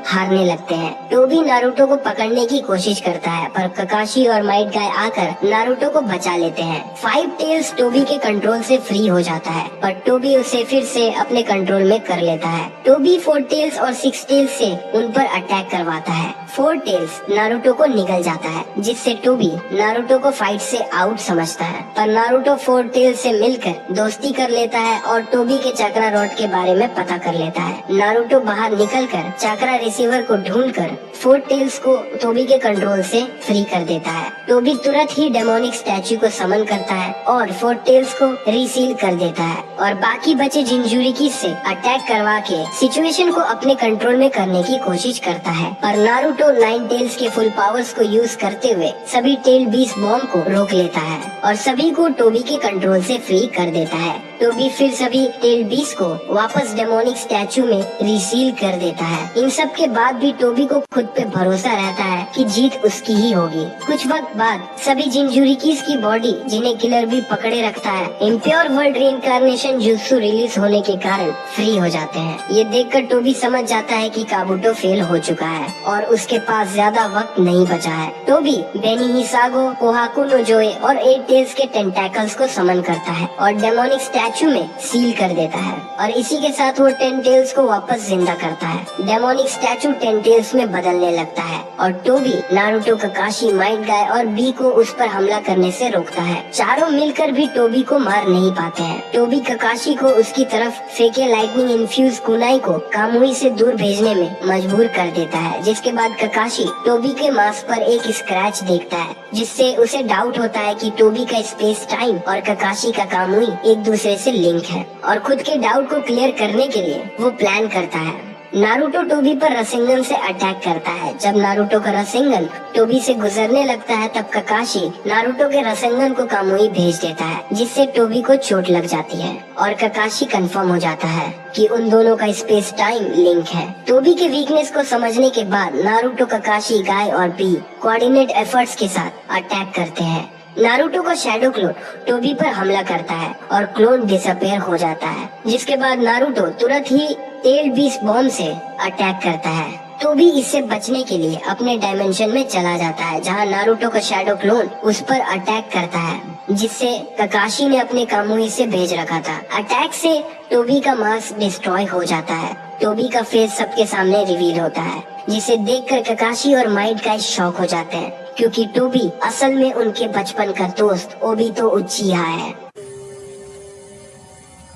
हारने लगते हैं। टोबी नारुतो को पकड़ने की कोशिश करता है, पर ककाशी और माइट गाय आकर नारुतो को बचा लेते हैं। 5 टेल्स टोबी के कंट्रोल से फ्री हो जाता है, पर टोबी उसे फिर से अपने कंट्रोल में कर लेता है। टोबी 4 टेल्स और 6 टेल्स से उन पर अटैक करवाता है। 4 टेल्स नारुतो को निगल जाता है, जिससे टोबी नारुतो को फाइट से आउट समझता है, पर नारुतो 4 टेल्स से मिलकर दोस्ती कर लेता है और टोबी के चक्रा रॉड के बारे में पता कर लेता है। नारुतो बाहर निकलकर चक्रा रिसीवर को ढूंढकर 4 टेल्स को टोबी के कंट्रोल से फ्री कर देता है। टोबी तुरंत ही डेमोनिक स्टैचू को समन करता है और 4 टेल्स को रीसील कर देता है और बाकी बचे जिंजुरिकी से अटैक करवा के सिचुएशन को अपने कंट्रोल में करने की कोशिश करता है। पर नारुतो 9 टेल्स के फुल पावर्स को यूज करते हुए सभी टेल बीस बॉम्ब को रोक लेता है और सभी को टोबी के कंट्रोल से फ्री कर देता है। टोबी फिर सभी टेल बीस को वापस डेमोनिक स्टैचू में रिसील कर देता है। इन सब के बाद भी टोबी को खुद पे भरोसा रहता है कि जीत उसकी ही होगी। कुछ वक्त बाद सभी जिंजुरिकीज की बॉडी, जिन्हें किलर भी पकड़े रखता है, impure world reincarnation jutsu release होने के कारण फ्री हो जाते हैं। ये देखकर टोबी समझ जाता है कि काबूटो फेल हो चुका है और उसके पास ज्यादा वक्त नहीं बचा है। टोबी बेनी हिसागो, कोहाकु नो जोए और 8 टेल्स के टेंटैकल्स को समन करता है और डेमोनिक स्टैचू में सील कर देता है और इसी के साथ वो 10 टेल्स को वापस जिंदा करता है। डेमोनिक स्टैचू 10 टेल्स में बदलने लगता है और टोबी नारुतो, ककाशी, माइट गाय और बी को उस पर हमला करने से रोकता है। चारों मिलकर भी टोबी को मार नहीं पाते हैं। टोबी ककाशी को उसकी तरफ फेंके लाइटनिंग इन्फ्यूज कुनाई को कामुई से दूर भेजने में मजबूर कर देता है, जिसके बाद ककाशी टोबी के मास्क पर एक स्क्रैच देखता है, जिससे उसे डाउट होता है कि टोबी का स्पेस टाइम और ककाशी का कामुई एक दूसरे से लिंक है और खुद के डाउट को क्लियर करने के लिए वो प्लान करता है। नारुतो टोबी पर रसेंगन से अटैक करता है। जब नारुतो का रसेंगन टोबी से गुजरने लगता है, तब ककाशी नारुतो के रसेंगन को कामुई भेज देता है, जिससे टोबी को चोट लग जाती है और ककाशी कंफर्म हो जाता है कि उन दोनों का स्पेस टाइम लिंक है। टोबी के वीकनेस को समझने के बाद नारुतो, ककाशी, गाय और बी कोऑर्डिनेट एफर्ट्स के साथ अटैक करते हैं। नारुतो का शैडो क्लोन टोबी पर हमला करता है और क्लोन डिसअपेयर हो जाता है, जिसके बाद नारुतो तुरंत ही टेल बीस बॉम्ब से अटैक करता है। टोबी इससे बचने के लिए अपने डायमेंशन में चला जाता है, जहां नारुतो का शैडो क्लोन उस पर अटैक करता है, जिससे ककाशी ने अपने कामुई से भेज रखा था। अटैक से टोबी का मास्क डिस्ट्रॉय हो जाता है। टोबी का फेस सबके सामने रिवील होता है, जिसे देखकर ककाशी और माइट गाइस शॉक हो जाते हैं, क्योंकि टोबी असल में उनके बचपन का दोस्त ओबितो उचिहा है।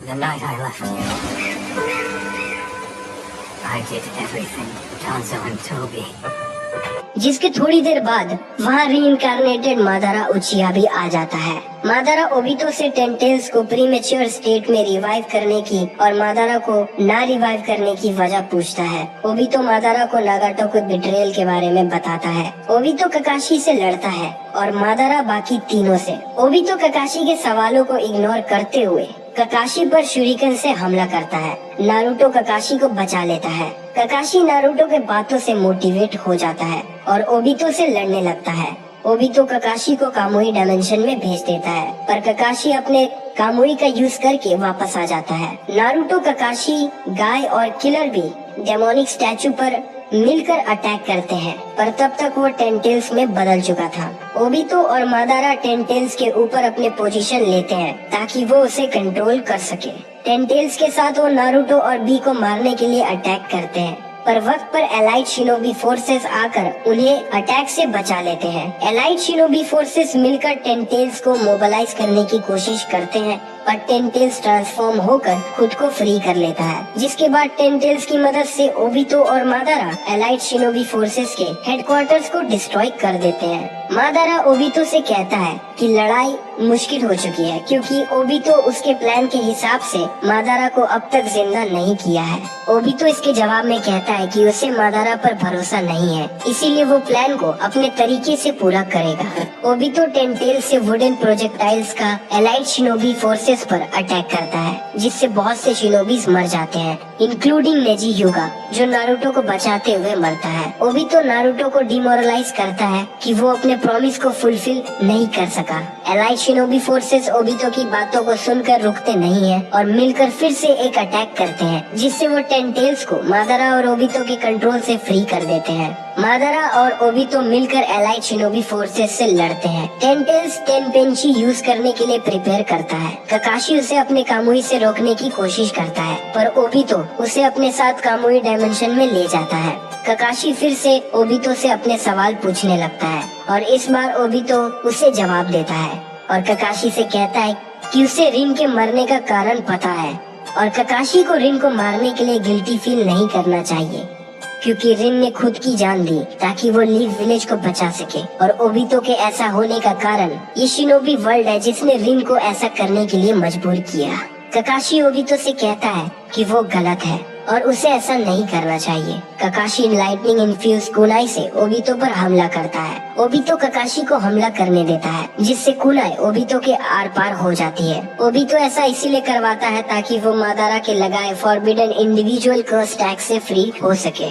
The night I left you, I did everything Danzo and Toby. जिसके थोड़ी देर बाद वहाँ रीइंकार्नेटेड मादारा उचिहा भी आ जाता है। मादारा ओबितो से 10 टेल्स को प्रीमेच्योर स्टेट में रिवाइव करने की और मादारा को ना रिवाइव करने की वजह पूछता है। ओबितो मादारा को नागाटो के बिट्रेयल के बारे में बताता है। ओबितो ककाशी से लड़ता है और मादारा बाकी तीनों से। ओबितो ककाशी के सवालों को इग्नोर करते हुए ककाशी पर शुरिकन से हमला करता है। नारुतो ककाशी को बचा लेता है। ककाशी नारुतो के बातों से मोटिवेट हो जाता है और ओबितो से लड़ने लगता है। ओबितो ककाशी को कामुई डायमेंशन में भेज देता है, पर ककाशी अपने कामुई का यूज करके वापस आ जाता है। नारुतो, ककाशी, गाय और किलर भी डेमोनिक स्टैचू पर मिलकर अटैक करते हैं, पर तब तक वो टेंटेल्स में बदल चुका था। ओबितो और मादारा टेंटेल्स के ऊपर अपने पोजीशन लेते हैं ताकि वो उसे कंट्रोल कर सके। टेंटेल्स के साथ वो नारुतो और बी को मारने के लिए अटैक करते हैं, पर वक्त पर एलाइट शिनोबी फोर्सेस आकर उन्हें अटैक से बचा लेते हैं। एलाइट शिनोबी फोर्सेस मिलकर टेंटेल्स को मोबिलाइज करने की कोशिश करते हैं, पर टेंटेल्स ट्रांसफॉर्म होकर खुद को फ्री कर लेता है, जिसके बाद टेंटेल्स की मदद से ओबितो और मादारा एलाइट शिनोबी फोर्सेस के हेडक्वार्टर्स को डिस्ट्रॉय कर देते हैं। मादारा ओबितो से कहता है कि लड़ाई मुश्किल हो चुकी है, क्योंकि ओबितो उसके प्लान के हिसाब से मादारा को अब तक जिंदा नहीं किया है। ओबितो इसके जवाब में कहता है कि उसे मादारा पर भरोसा नहीं है, इसीलिए वो प्लान को अपने तरीके से पूरा करेगा। ओबितो टेंटेल से वुडन प्रोजेक्टाइल्स का एलाइट शिनोबी फोर्सेस पर अटैक करता है, जिससे बहुत से शिनोबीज मर जाते हैं, इंक्लूडिंग नेजी युगा, जो नारुतो को बचाते हुए मरता है। ओबितो नारुतो को डिमोरलाइज करता है कि वो अपने प्रॉमिस को फुलफिल नहीं कर सका। एलाइट शिनोबी फोर्सेस ओबितो की बातों को सुनकर रुकते नहीं हैं और मिलकर फिर से एक अटैक करते हैं, जिससे वो टेंटेल्स को मादारा और ओबितो के कंट्रोल से फ्री कर देते हैं। मादारा और ओबितो मिलकर एलाइट शिनोबी फोर्सेस से लड़ते हैं। टेंटेल्स टेनपेंची यूज करने के लिए प्रिपेयर करता है। ककाशी उसे अपने कामुई से रोकने की कोशिश करता है, पर ओबितो उसे अपने साथ कामुई डायमेंशन में ले जाता है। ककाशी फिर से ओबितो से अपने सवाल पूछने लगता है और इस बार ओबितो उसे जवाब देता है और ककाशी से कहता है कि उसे रिन के मरने का कारण पता है और ककाशी को रिन को मारने के लिए गिल्टी फील नहीं करना चाहिए, क्योंकि रिन ने खुद की जान दी ताकि वो लीफ विलेज को बचा सके। और ओबितो के ऐसा होने का कारण ये शिनोबी वर्ल्ड है जिसने रिन को ऐसा करने के लिए मजबूर किया। ककाशी ओबितो से कहता है कि वो गलत है और उसे ऐसा नहीं करना चाहिए। ककाशी लाइटनिंग इन्फ्यूज कुनाई से ओबितो पर हमला करता है। ओबितो ककाशी को हमला करने देता है, जिससे कुनाई ओबितो के आर पार हो जाती है। ओबितो ऐसा इसीलिए करवाता है ताकि वो मादारा के लगाए फॉरबिडन इंडिविजुअल कर्स टैग से फ्री हो सके।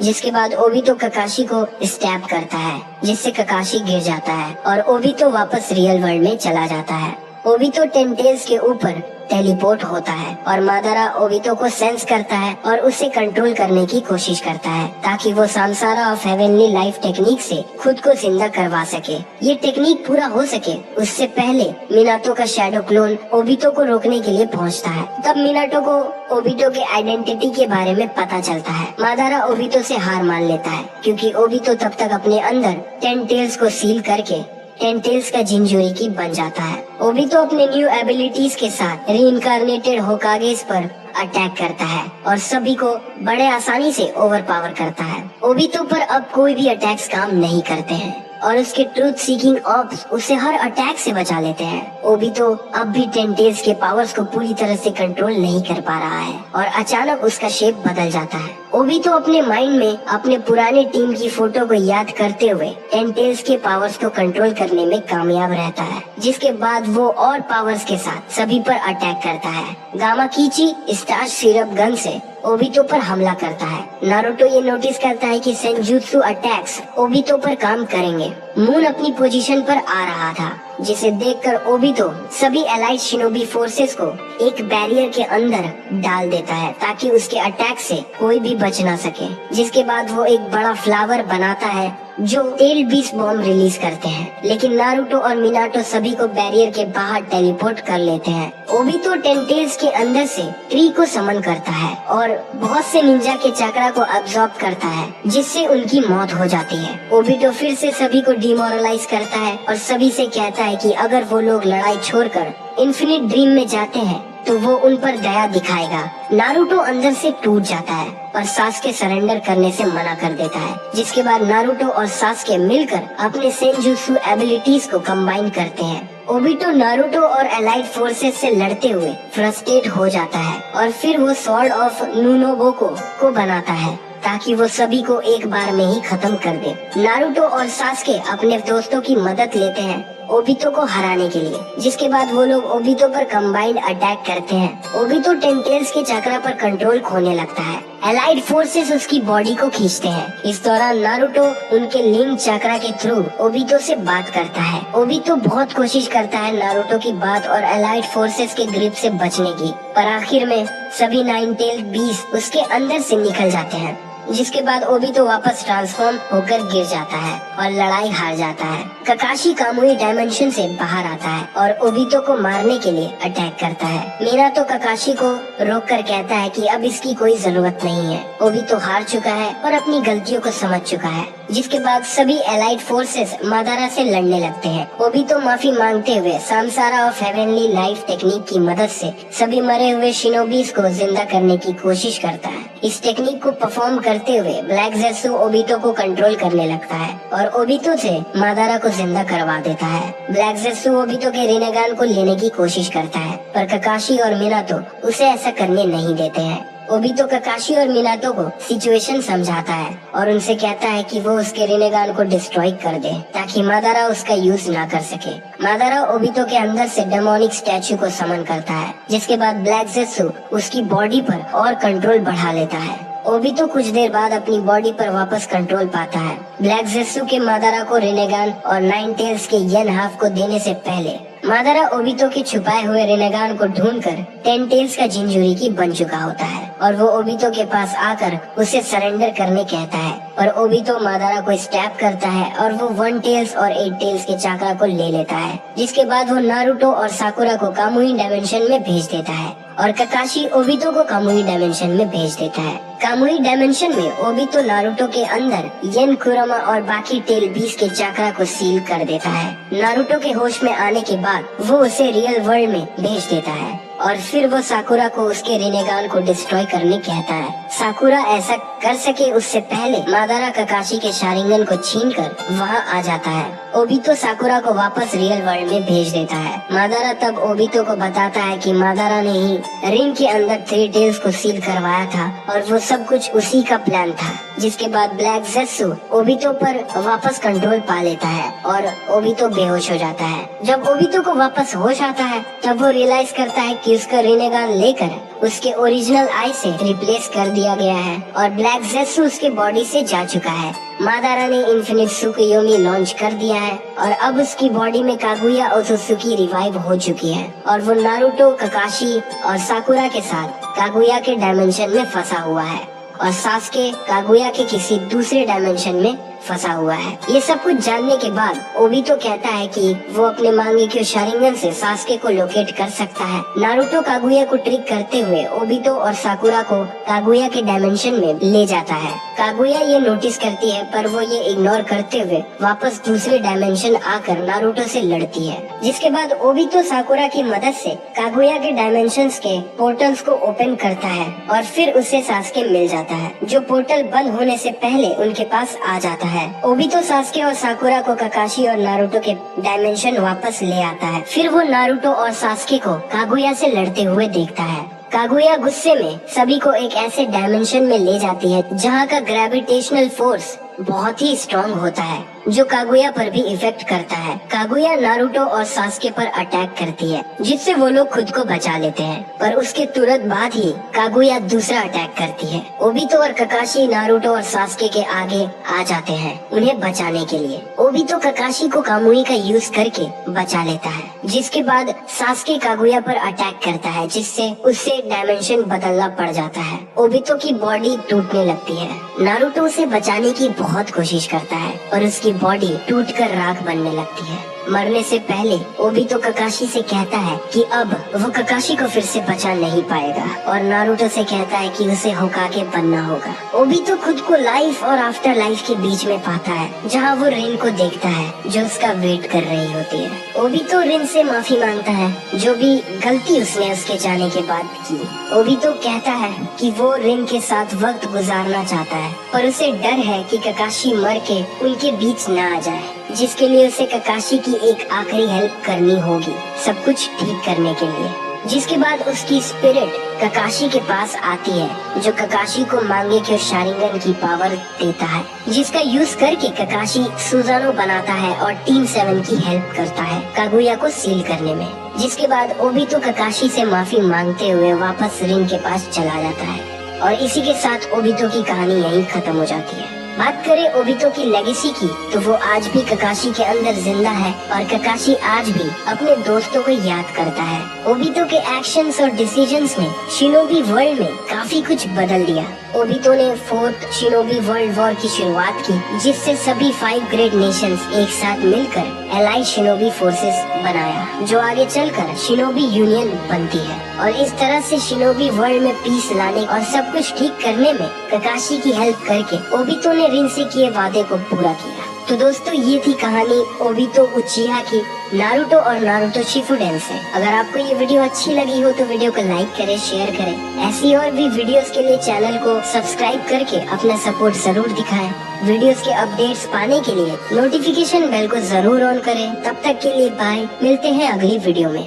जिसके बाद ओबितो ककाशी को स्टैप करता है, जिससे ककाशी गिर जाता है और ओबितो वापस रियल वर्ल्ड में चला जाता है। ओबितो टेंटेल्स के ऊपर टेलीपोर्ट होता है और मादारा ओबितो को सेंस करता है और उसे कंट्रोल करने की कोशिश करता है ताकि वो सांसारा ऑफ हेवनली लाइफ टेक्निक से खुद को जिंदा करवा सके। ये टेक्निक पूरा हो सके उससे पहले मिनाटो का शैडो क्लोन ओबितो को रोकने के लिए पहुंचता है। तब मिनाटो को ओबितो के आइडेंटिटी के बारे में पता चलता है। मादारा ओबितो से हार मान लेता है, क्योंकि ओबितो तब तक अपने अंदर टेंटेल्स को सील करके टेंटेल्स का जिंजुरिकी बन जाता है। ओबितो अपने न्यू एबिलिटीज के साथ रीइंकार्नेटेड होकागेस पर अटैक करता है और सभी को बड़े आसानी से ओवरपावर करता है। ओबितो पर अब कोई भी अटैक्स काम नहीं करते हैं और उसके ट्रूथ सीकिंग ऑब्स उसे हर अटैक से बचा लेते हैं। ओबितो अब भी टेंटेल्स के पावर्स को पूरी तरह से कंट्रोल नहीं कर पा रहा है और अचानक उसका शेप बदल जाता है। ओबितो अपने माइंड में अपने पुराने टीम की फोटो को याद करते हुए टेंटेल्स के पावर्स को कंट्रोल करने में कामयाब रहता है, जिसके बाद वो और पावर्स के साथ सभी पर अटैक करता है। गामा कीची स्टार्च सिरप गन से ओबितो पर हमला करता है। नारुतो ये नोटिस करता है कि सेंजुत्सु अटैक्स ओबितो पर काम करेंगे। मून अपनी पोजीशन पर आ रहा था, जिसे देखकर ओबितो सभी एलाइड शिनोबी फोर्सेस को एक बैरियर के अंदर डाल देता है ताकि उसके अटैक से कोई भी बच ना सके। जिसके बाद वो एक बड़ा फ्लावर बनाता है जो टेल बीस्ट बॉम्ब रिलीज करते हैं, लेकिन नारुतो और मिनाटो सभी को बैरियर के बाहर टेलीपोर्ट कर लेते हैं। ओबितो टेंटेल्स के अंदर से ट्री को समन करता है और बहुत से निंजा के चक्रा को अब्सॉर्ब करता है, जिससे उनकी मौत हो जाती है। ओबितो फिर से सभी को डिमोरलाइज करता है और सभी से कहता है कि अगर वो लोग लड़ाई छोड़कर इन्फिनिट ड्रीम में जाते हैं तो वो उन पर दया दिखाएगा। नारुतो अंदर से टूट जाता है और सास्के सरेंडर करने से मना कर देता है, जिसके बाद नारुतो और सास्के मिलकर अपने सेंजुत्सु एबिलिटीज को कंबाइन करते हैं। ओबितो नारुतो और एलाइड फोर्सेस से लड़ते हुए फ्रस्ट्रेट हो जाता है और फिर वो स्वॉर्ड ऑफ नुनोबोको को बनाता है ताकि वो सभी को एक बार में ही खत्म कर दे। नारुतो और सास्के अपने दोस्तों की मदद लेते हैं ओबितो को हराने के लिए, जिसके बाद वो लोग ओबितो पर कंबाइंड अटैक करते हैं। ओबितो टेंटेल्स के चक्रा पर कंट्रोल खोने लगता है। एलाइड फोर्सेस उसकी बॉडी को खींचते हैं। इस दौरान नारुतो उनके लिंक चक्रा के थ्रू ओबितो से बात करता है। ओबितो बहुत कोशिश करता है नारुतो की बात और एलाइड फोर्सेस के ग्रिप से बचने की, पर आखिर में सभी नाइन टेल्ड बीस्ट उसके अंदर से निकल जाते हैं, जिसके बाद ओबितो वापस ट्रांसफॉर्म होकर गिर जाता है और लड़ाई हार जाता है। ककाशी कामुई डायमेंशन से बाहर आता है और ओबितो को मारने के लिए अटैक करता है। मीनातो ककाशी को रोककर कहता है कि अब इसकी कोई जरूरत नहीं है। ओबितो हार चुका है और अपनी गलतियों को समझ चुका है, जिसके बाद सभी एलाइड फोर्सेस मादारा से लड़ने लगते हैं। ओबितो माफी मांगते हुए सामसारा ऑफ हेवनली लाइफ टेक्निक की मदद से सभी मरे हुए शिनोबीज को जिंदा करने की कोशिश करता है। इस टेक्निक को परफॉर्म करते हुए ब्लैक ज़ेत्सु ओबितो को कंट्रोल करने लगता है और ओबितो से मादारा को जिंदा करवा देता है। ब्लैक ज़ेत्सु ओबितो के रिनेगान को लेने की कोशिश करता है, पर ककाशी और मिनातो उसे ऐसा करने नहीं देते हैं। ओबितो ककाशी और मिनातो को सिचुएशन समझाता है और उनसे कहता है कि वो उसके रिनेगान को डिस्ट्रॉय कर दे ताकि मादारा उसका यूज ना कर सके। मादारा ओबितो के अंदर से डेमोनिक स्टैचू को समन करता है, जिसके बाद ब्लैक ज़ेत्सु उसकी बॉडी पर और कंट्रोल बढ़ा लेता है। ओबितो कुछ देर बाद अपनी बॉडी पर वापस कंट्रोल पाता है। ब्लैक ज़ेत्सु के मादारा को रिनेगान और नाइन टेल्स के येन हाफ को देने से पहले मादारा ओबितो के छुपाए हुए रिनेगान को ढूंढकर 10 टेल्स का जिंजुरिकी बन चुका होता है और वो ओबितो के पास आकर उसे सरेंडर करने कहता है, पर ओबितो मादारा को स्टैप करता है और वो 1 टेल्स और 8 टेल्स के चाकरा को ले लेता है, जिसके बाद वो नारुतो और साकुरा को कामुई डायमेंशन में भेज देता है और ककाशी ओबितो को कामुई डायमेंशन में भेज देता है। कामुई डायमेंशन में ओबितो नारुतो के अंदर येन कुरमा और बाकी टेल बीस के चाकरा को सील कर देता है। नारुतो के होश में आने के बाद वो उसे रियल वर्ल्ड में भेज देता है और फिर वो साकुरा को उसके रिनेगान को डिस्ट्रॉय करने कहता है। साकुरा ऐसा कर सके उससे पहले मादारा ककाशी के शारिंगन को छीनकर वहाँ आ जाता है। ओबितो साकुरा को वापस रियल वर्ल्ड में भेज देता है। मादारा तब ओबितो को बताता है कि मादारा ने ही रिंग के अंदर 3 टेल्स को सील करवाया था और वो सब कुछ उसी का प्लान था, जिसके बाद ब्लैक ज़ेत्सु ओबितो पर वापस कंट्रोल पा लेता है और ओबितो बेहोश हो जाता है। जब ओबितो को वापस होश आता है तब वो रियलाइज करता है कि उसका रिनेगान लेकर उसके ओरिजिनल आई से रिप्लेस कर दिया गया है और ब्लैक ज़ेत्सु उसके बॉडी से जा चुका है। मादारा ने इन्फिनिट सुकुयोमी लॉन्च कर दिया है और अब उसकी बॉडी में कागुया ओत्सुकी रिवाइव हो चुकी है और वो नारुतो, ककाशी और साकुरा के साथ कागुया के डायमेंशन में फंसा हुआ है और सास्के कागुया के किसी दूसरे डायमेंशन में फंसा हुआ है। ये सब कुछ जानने के बाद ओबितो कहता है कि वो अपने मांगेक्यो शारिंगन से सास्के को लोकेट कर सकता है। नारुतो कागुया को ट्रिक करते हुए ओबितो और साकुरा को कागुया के डायमेंशन में ले जाता है। कागुया ये नोटिस करती है, पर वो ये इग्नोर करते हुए वापस दूसरे डायमेंशन आकर नारुतो से लड़ती है, जिसके बाद ओबितो साकुरा की मदद से कागुया के डायमेंशंस के पोर्टल्स को ओपन करता है और फिर उसे सास्के मिल जाता है, जो पोर्टल बंद होने से पहले उनके पास आ जाता है। ओबितो सास्के और साकुरा को ककाशी और नारुतो के डायमेंशन वापस ले आता है। फिर वो नारुतो और सास्के को कागुया से लड़ते हुए देखता है। कागुया गुस्से में सभी को एक ऐसे डायमेंशन में ले जाती है जहाँ का ग्रेविटेशनल फोर्स बहुत ही स्ट्रॉन्ग होता है, जो कागुया पर भी इफेक्ट करता है। कागुया नारुतो और सास्के पर अटैक करती है, जिससे वो लोग खुद को बचा लेते हैं, पर उसके तुरंत बाद ही कागुया दूसरा अटैक करती है। ओबितो और ककाशी नारुतो और सास्के के आगे आ जाते हैं उन्हें बचाने के लिए। ओबितो ककाशी को कामुई का यूज करके बचा लेता है, जिसके बाद सास्के कागुया पर अटैक करता है, जिससे उससे डायमेंशन बदलना पड़ जाता है। ओबितो की बॉडी टूटने लगती है। नारुतो उसे बचाने की बहुत कोशिश करता है और उसकी बॉडी टूटकर राख बनने लगती है। मरने से पहले ओबितो ककाशी से कहता है कि अब वो ककाशी को फिर से बचा नहीं पाएगा और नारुतो से कहता है कि उसे होकागे बनना होगा। ओबितो खुद को लाइफ और आफ्टर लाइफ के बीच में पाता है, जहाँ वो रिन को देखता है जो उसका वेट कर रही होती है। ओबितो रिन से माफी मांगता है जो भी गलती उसने उसके जाने के बाद की। ओबितो कहता है कि वो रिन के साथ वक्त गुजारना चाहता है, पर उसे डर है कि ककाशी मर के उनके बीच न आ जाए, जिसके लिए उसे ककाशी की एक आखिरी हेल्प करनी होगी सब कुछ ठीक करने के लिए। जिसके बाद उसकी स्पिरिट ककाशी के पास आती है, जो ककाशी को मांगेक्यो शारिंगन की पावर देता है, जिसका यूज करके ककाशी सुजानो बनाता है और टीम 7 की हेल्प करता है कागुया को सील करने में। जिसके बाद ओबितो ककाशी से माफी मांगते हुए वापस रिंग के पास चला जाता है। और इसी के साथ ओबितो की कहानी यहीं खत्म हो जाती है। बात करें ओबितो की लेगेसी की, तो वो आज भी ककाशी के अंदर जिंदा है और ककाशी आज भी अपने दोस्तों को याद करता है। ओबितो के एक्शंस और डिसीजंस ने शिनोबी वर्ल्ड में काफी कुछ बदल दिया। ओबितो ने 4th शिनोबी वर्ल्ड वॉर की शुरुआत की, जिससे सभी 5 ग्रेट नेशंस एक साथ मिलकर एलाइड शिनोबी फोर्सेस बनाया, जो आगे चलकर शिनोबी यूनियन बनती है। और इस तरह से शिनोबी वर्ल्ड में पीस लाने और सब कुछ ठीक करने में ककाशी की हेल्प करके ओबितो ने रिन से किए वादे को पूरा किया। तो दोस्तों, ये थी कहानी ओबितो उचिहा की नारुतो और नारुतो शिपुडेन से। अगर आपको ये वीडियो अच्छी लगी हो तो वीडियो को लाइक करें, शेयर करें। ऐसी और भी वीडियोस के लिए चैनल को सब्सक्राइब करके अपना सपोर्ट जरूर दिखाएं। वीडियोस के अपडेट्स पाने के लिए नोटिफिकेशन बेल को जरूर ऑन करें। तब तक के लिए बाय, मिलते हैं अगली वीडियो में।